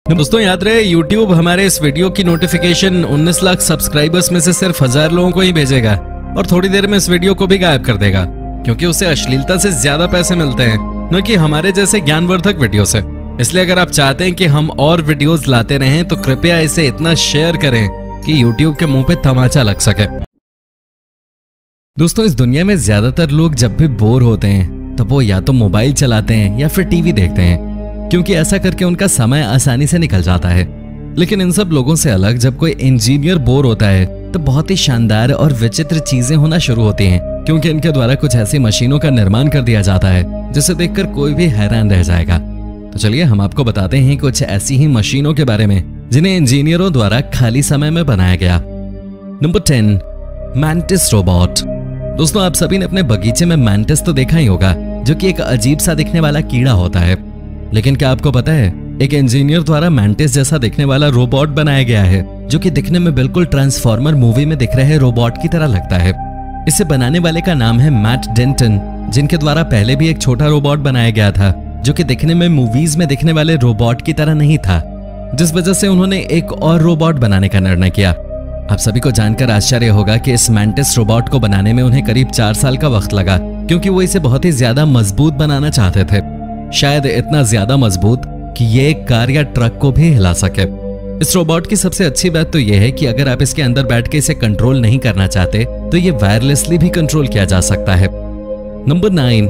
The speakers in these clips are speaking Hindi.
दोस्तों याद रहे YouTube हमारे इस वीडियो की नोटिफिकेशन 19 लाख सब्सक्राइबर्स में से सिर्फ 1000 लोगों को ही भेजेगा और थोड़ी देर में इस वीडियो को भी गायब कर देगा, क्योंकि उसे अश्लीलता से ज्यादा पैसे मिलते हैं, न कि हमारे जैसे ज्ञानवर्धक वीडियो से। इसलिए अगर आप चाहते हैं कि हम और वीडियोस लाते रहें तो कृपया इसे इतना शेयर करें कि YouTube के मुंह पे तमाचा लग सके। दोस्तों इस दुनिया में ज्यादातर लोग जब भी बोर होते हैं तब वो या तो मोबाइल चलाते हैं या फिर टीवी देखते हैं, क्योंकि ऐसा करके उनका समय आसानी से निकल जाता है। लेकिन इन सब लोगों से अलग जब कोई इंजीनियर बोर होता है तो बहुत ही शानदार और विचित्र चीजें होना शुरू होती हैं, क्योंकि इनके द्वारा कुछ ऐसी मशीनों का निर्माण कर दिया जाता है जिसे देखकर कोई भी हैरान रह जाएगा। तो चलिए हम आपको बताते हैं कुछ ऐसी ही मशीनों के बारे में जिन्हें इंजीनियरों द्वारा खाली समय में बनाया गया। Number 10, mantis robot. दोस्तों आप सभी ने अपने बगीचे में मैंटिस तो देखा ही होगा, जो कि एक अजीब सा दिखने वाला कीड़ा होता है। लेकिन क्या आपको पता है एक इंजीनियर द्वारा मैंटिस जैसा दिखने वाला रोबोट बनाया गया है, जो कि दिखने में बिल्कुल ट्रांसफॉर्मर मूवी में दिख रहे रोबोट की तरह लगता है। इसे बनाने वाले का नाम है मैट डेंटन, जिनके द्वारा पहले भी एक छोटा रोबोट बनाया गया था जो कि दिखने में मूवीज में दिखने वाले रोबोट की तरह नहीं था, जिस वजह से उन्होंने एक और रोबोट बनाने का निर्णय किया। आप सभी को जानकर आश्चर्य होगा कि इस मैंटिस रोबोट को बनाने में उन्हें करीब 4 साल का वक्त लगा, क्योंकि वो इसे बहुत ही ज्यादा मजबूत बनाना चाहते थे, शायद इतना ज्यादा मजबूत कि ये एक कार या ट्रक को भी हिला सके। इस रोबोट की सबसे अच्छी बात तो यह है कि अगर आप इसके अंदर बैठ के इसे कंट्रोल नहीं करना चाहते तो ये वायरलेसली भी कंट्रोल किया जा सकता है। Number 9,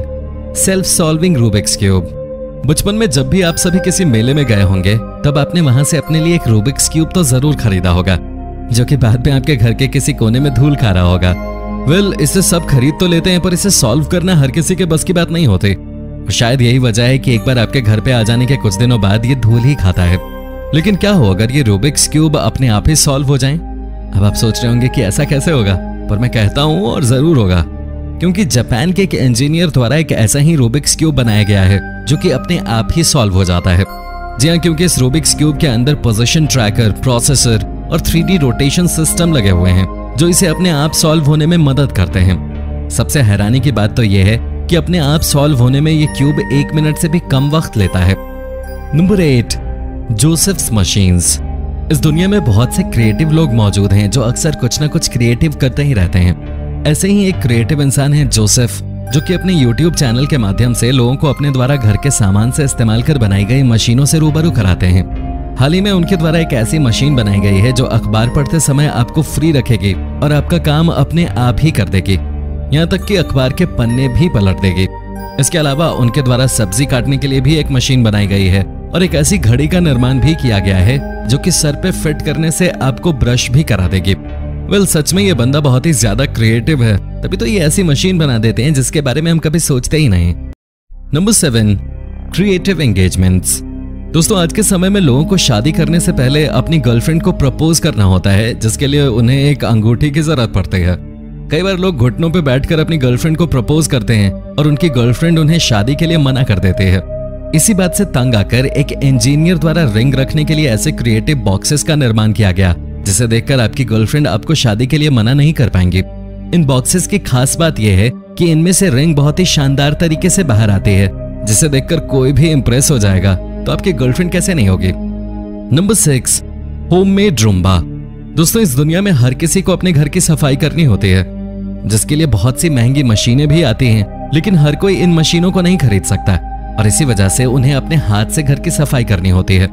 self solving Rubik's cube. बचपन में जब भी आप सभी किसी मेले में गए होंगे तब आपने वहां से अपने लिए एक रूबिक्स क्यूब तो जरूर खरीदा होगा, जो कि बाद में आपके घर के किसी कोने में धूल खा रहा होगा। इसे सब खरीद तो लेते हैं, पर इसे सॉल्व करना हर किसी के बस की बात नहीं होती। शायद यही वजह है कि एक बार आपके घर पे आ जाने के कुछ दिनों बाद ये धूल ही खाता है। लेकिन क्या हो अगर ये रूबिक्स क्यूब अपने आप ही सॉल्व हो जाएं? अब आप सोच रहे होंगे कि ऐसा कैसे होगा, पर मैं कहता हूं और जरूर होगा, क्योंकि जापान के एक इंजीनियर द्वारा एक ऐसा ही रूबिक्स क्यूब बनाया गया है जो कि अपने आप ही सॉल्व हो जाता है। जी हाँ, क्योंकि इस रूबिक्स क्यूब के अंदर पोजीशन ट्रैकर, प्रोसेसर और 3D रोटेशन सिस्टम लगे हुए हैं, जो इसे अपने आप सॉल्व होने में मदद करते हैं। सबसे हैरानी की बात तो यह है कि अपने आप सॉल्व होने में ये क्यूब 1 मिनट से भी कम वक्त लेता है। Number 8, Joseph's machines. इस दुनिया में बहुत से क्रिएटिव लोग मौजूद हैं जो अक्सर कुछ ना कुछ क्रिएटिव करते ही रहते हैं। ऐसे ही एक क्रिएटिव इंसान है जोसेफ, जो कि अपने YouTube चैनल के माध्यम से लोगों को अपने द्वारा घर के सामान से इस्तेमाल कर बनाई गई मशीनों से रूबरू कराते हैं। हाल ही में उनके द्वारा एक ऐसी मशीन बनाई गई है जो अखबार पढ़ते समय आपको फ्री रखेगी और आपका काम अपने आप ही कर देगी, यहाँ तक कि अखबार के पन्ने भी पलट देगी। इसके अलावा उनके द्वारा सब्जी काटने के लिए भी एक मशीन बनाई गई है और एक ऐसी घड़ी का निर्माण भी किया गया है जो कि सर पे फिट करने से आपको ब्रश भी करा देगी। सच में ये बंदा बहुत ही ज्यादा क्रिएटिव है, तभी तो ये ऐसी मशीन बना देते हैं जिसके बारे में हम कभी सोचते ही नहीं। Number 7, creative engagements. दोस्तों आज के समय में लोगों को शादी करने से पहले अपनी गर्लफ्रेंड को प्रपोज करना होता है, जिसके लिए उन्हें एक अंगूठी की जरूरत पड़ती है। कई बार लोग घुटनों पे बैठकर अपनी गर्लफ्रेंड को प्रपोज करते हैं और उनकी गर्लफ्रेंड उन्हें शादी के लिए मना कर देती है। इसी बात से तंग आकर एक इंजीनियर द्वारा रिंग रखने के लिए ऐसे क्रिएटिव बॉक्सेस का निर्माण किया गया, जिसे देखकर आपकी गर्लफ्रेंड आपको शादी के लिए मना नहीं कर पाएंगी। इन बॉक्सेस की खास बात यह है कि इनमें से रिंग बहुत ही शानदार तरीके से बाहर आती है, जिसे देखकर कोई भी इंप्रेस हो जाएगा, तो आपकी गर्लफ्रेंड कैसे नहीं होगी। Number 6, homemade Roomba. दोस्तों इस दुनिया में हर किसी को अपने घर की सफाई करनी होती है, जिसके लिए बहुत सी महंगी मशीनें भी आती हैं, लेकिन हर कोई इन मशीनों को नहीं खरीद सकता और इसी वजह से उन्हें अपने हाथ से घर की सफाई करनी होती है।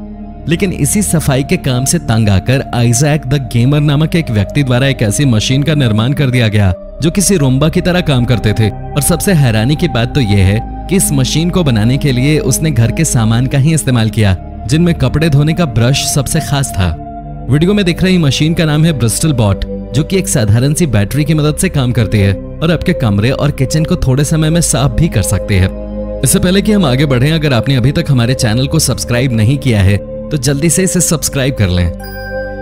लेकिन इसी सफाई के काम से तंग आकर आइजैक द गेमर नामक एक व्यक्ति द्वारा एक ऐसी मशीन का निर्माण कर दिया गया जो किसी रूम्बा की तरह काम करते थे। और सबसे हैरानी की बात तो यह है कि इस मशीन को बनाने के लिए उसने घर के सामान का ही इस्तेमाल किया, जिनमें कपड़े धोने का ब्रश सबसे खास था। वीडियो में दिख रही मशीन का नाम है ब्रिस्टल बॉट, जो कि एक साधारण सी बैटरी की मदद से काम करती है और आपके कमरे और किचन को थोड़े समय में साफ भी कर सकती है। इससे पहले कि हम आगे बढ़ें, अगर आपने अभी तक हमारे चैनल को सब्सक्राइब नहीं किया है तो जल्दी से इसे सब्सक्राइब कर लें।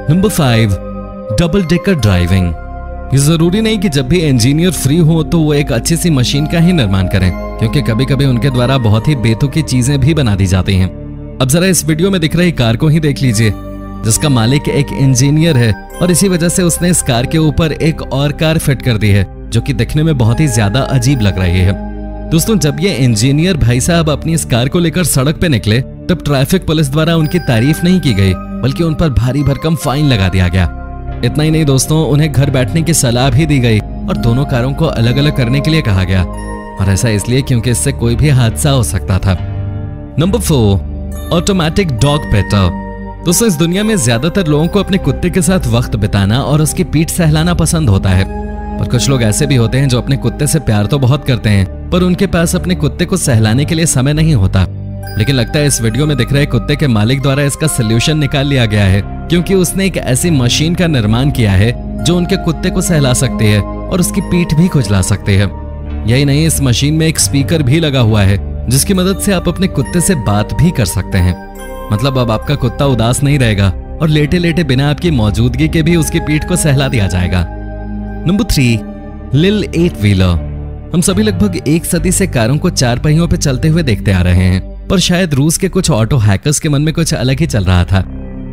Number 5, double decker driving. ये जरूरी नहीं कि जब भी इंजीनियर फ्री हो तो वो एक अच्छी सी मशीन का ही निर्माण करें, क्योंकि कभी कभी उनके द्वारा बहुत ही बेतुकी चीजें भी बना दी जाती हैं। अब जरा इस वीडियो में दिख रही कार को ही देख लीजिए, जिसका मालिक एक इंजीनियर है और इसी वजह से उसने इस कार के ऊपर एक और कार फिट कर दी है, जो कि दिखने में बहुत ही ज्यादा अजीब लग रही है। दोस्तों जब ये इंजीनियर भाई साहब अपनी इस कार को लेकर सड़क पे निकले तब ट्रैफिक पुलिस द्वारा उनकी तारीफ नहीं की गई, बल्कि उन पर भारी भरकम फाइन लगा दिया गया। इतना ही नहीं दोस्तों, उन्हें घर बैठने की सलाह भी दी गई और दोनों कारों को अलग अलग करने के लिए कहा गया, और ऐसा इसलिए क्योंकि इससे कोई भी हादसा हो सकता था। नंबर 4, ऑटोमेटिक डॉग पेटर। दोस्तों इस दुनिया में ज्यादातर लोगों को अपने कुत्ते के साथ वक्त बिताना और उसकी पीठ सहलाना पसंद होता है, पर कुछ लोग ऐसे भी होते हैं जो अपने कुत्ते से प्यार तो बहुत करते हैं पर उनके पास अपने कुत्ते को सहलाने के लिए समय नहीं होता। लेकिन लगता है इस वीडियो में दिख रहे कुत्ते के मालिक द्वारा इसका सलूशन निकाल लिया गया है, क्योंकि उसने एक ऐसी मशीन का निर्माण किया है जो उनके कुत्ते को सहला सकती है और उसकी पीठ भी खुजला सकती है। यही नहीं, इस मशीन में एक स्पीकर भी लगा हुआ है जिसकी मदद से आप अपने कुत्ते से बात भी कर सकते हैं। मतलब अब आपका कुत्ता उदास नहीं रहेगा और लेटे लेटे बिना आपकी मौजूदगी के भी उसकी पीठ को सहला दिया जाएगा। नंबर 3, लिल 8 व्हीलर। हम सभी लगभग एक सदी से कारों को 4 पहियों पे चलते हुए देखते आ रहे हैं, पर शायद रूस के कुछ ऑटो हैकर्स के मन में कुछ अलग ही चल रहा था।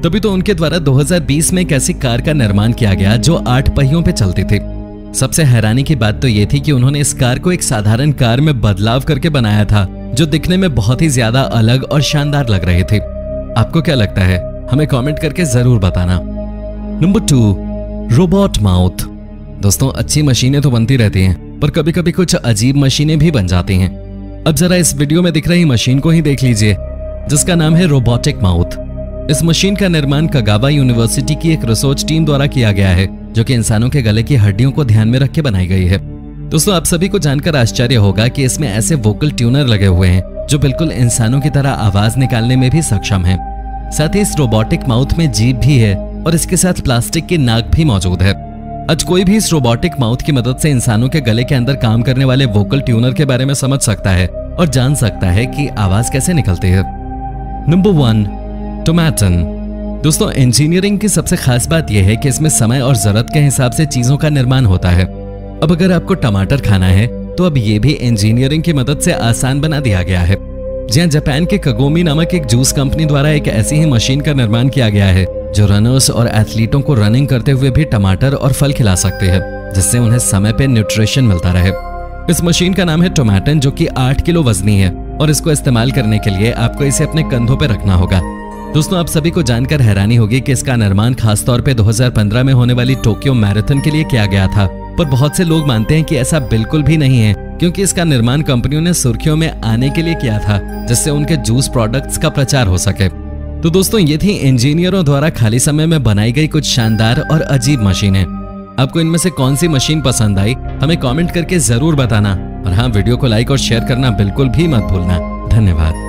तभी तो उनके द्वारा 2020 में एक ऐसी कार का निर्माण किया गया जो 8 पहियों पे चलती थी। सबसे हैरानी की बात तो ये थी कि उन्होंने इस कार को एक साधारण कार में बदलाव करके बनाया था, जो दिखने में बहुत ही ज्यादा अलग और शानदार लग रही थी। आपको क्या लगता है? हमें कमेंट करके जरूर बताना। Number 2, robot mouth. दोस्तों अच्छी मशीनें तो बनती रहती हैं, पर कभी कभी कुछ अजीब मशीनें भी बन जाती हैं। अब जरा इस वीडियो में दिख रही मशीन को ही देख लीजिए, जिसका नाम है रोबोटिक माउथ। इस मशीन का निर्माण कगावा यूनिवर्सिटी की एक रिसर्च टीम द्वारा किया गया है, जो कि इंसानों के गले की हड्डियों को ध्यान में रख के बनाई गई है। दोस्तों आप सभी को जानकर आश्चर्य होगा कि इसमें ऐसे वोकल ट्यूनर लगे हुए हैं जो बिल्कुल इंसानों की तरह आवाज निकालने में भी सक्षम है। साथ ही इस रोबोटिक माउथ में जीभ भी है और इसके साथ प्लास्टिक की नाक भी मौजूद है। आज कोई भी इस रोबोटिक माउथ की मदद से इंसानों के गले के अंदर काम करने वाले वोकल ट्यूनर के बारे में समझ सकता है और जान सकता है कि आवाज कैसे निकलती है। नंबर 1, टोमेटन। दोस्तों इंजीनियरिंग की सबसे खास बात यह है कि इसमें समय और जरूरत के हिसाब से चीजों का निर्माण होता है। अब अगर आपको टमाटर खाना है तो अब ये भी इंजीनियरिंग की मदद से आसान बना दिया गया है। जहां जापान के कगोमी नामक एक जूस कंपनी द्वारा एक ऐसी ही मशीन का निर्माण किया गया है जो रनर्स और एथलीटों को रनिंग करते हुए भी टमाटर और फल खिला सकते हैं, जिससे उन्हें समय पे न्यूट्रिशन मिलता रहे। इस मशीन का नाम है टोमेटन, जो कि 8 किलो वजनी है और इसको इस्तेमाल करने के लिए आपको इसे अपने कंधों पे रखना होगा। दोस्तों आप सभी को जानकर हैरानी होगी कि इसका निर्माण खासतौर पे 2015 में होने वाली टोक्यो मैराथन के लिए किया गया था, पर बहुत से लोग मानते हैं कि ऐसा बिल्कुल भी नहीं है, क्योंकि इसका निर्माण कंपनियों ने सुर्खियों में आने के लिए किया था, जिससे उनके जूस प्रोडक्ट्स का प्रचार हो सके। तो दोस्तों ये थी इंजीनियरों द्वारा खाली समय में बनाई गई कुछ शानदार और अजीब मशीनें। आपको इनमें से कौन सी मशीन पसंद आई हमें कमेंट करके जरूर बताना, और हाँ वीडियो को लाइक और शेयर करना बिल्कुल भी मत भूलना। धन्यवाद।